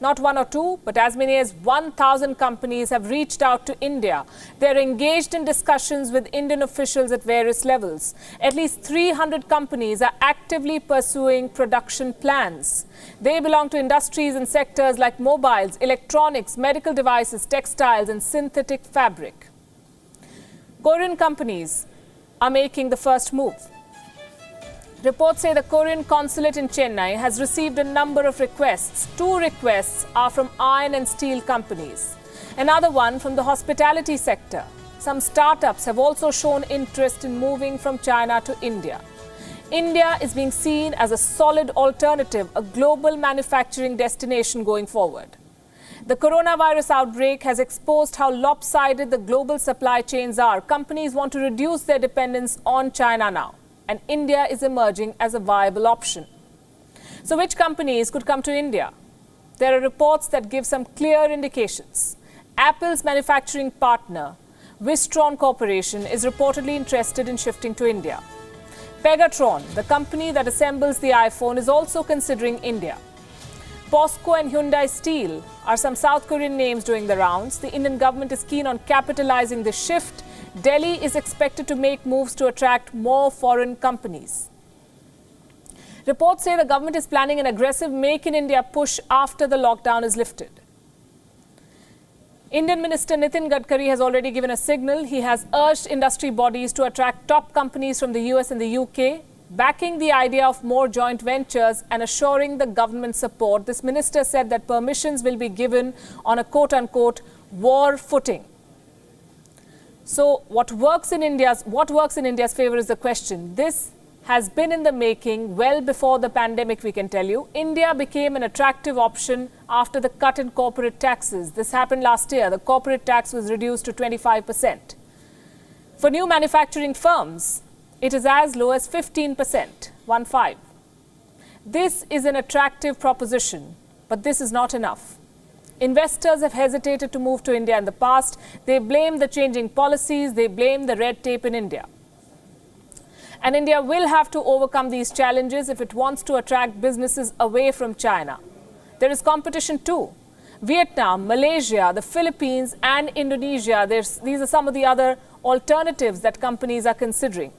Not one or two, but as many as 1,000 companies have reached out to India. They're engaged in discussions with Indian officials at various levels. At least 300 companies are actively pursuing production plans. They belong to industries and sectors like mobiles, electronics, medical devices, textiles, and synthetic fabric. Korean companies are making the first move. Reports say the Korean consulate in Chennai has received a number of requests. 2 requests are from iron and steel companies. Another one from the hospitality sector. Some startups have also shown interest in moving from China to India. India is being seen as a solid alternative, a global manufacturing destination going forward. The coronavirus outbreak has exposed how lopsided the global supply chains are. Companies want to reduce their dependence on China now, and India is emerging as a viable option. So which companies could come to India? There are reports that give some clear indications. Apple's manufacturing partner, Wistron Corporation, is reportedly interested in shifting to India. Pegatron, the company that assembles the iPhone, is also considering India. POSCO and Hyundai Steel are some South Korean names doing the rounds. The Indian government is keen on capitalizing the shift. Delhi is expected to make moves to attract more foreign companies. Reports say the government is planning an aggressive Make in India push after the lockdown is lifted. Indian Minister Nitin Gadkari has already given a signal. He has urged industry bodies to attract top companies from the US and the UK, backing the idea of more joint ventures and assuring the government support. This minister said that permissions will be given on a quote-unquote war footing. So what works in India's favor is the question. This has been in the making well before the pandemic, we can tell you. India became an attractive option after the cut in corporate taxes. This happened last year. The corporate tax was reduced to 25%. For new manufacturing firms, it is as low as 15%, 1-5. This is an attractive proposition, but this is not enough. Investors have hesitated to move to India in the past. They blame the changing policies. They blame the red tape in India. And India will have to overcome these challenges if it wants to attract businesses away from China. There is competition too. Vietnam, Malaysia, the Philippines and Indonesia, these are some of the other alternatives that companies are considering.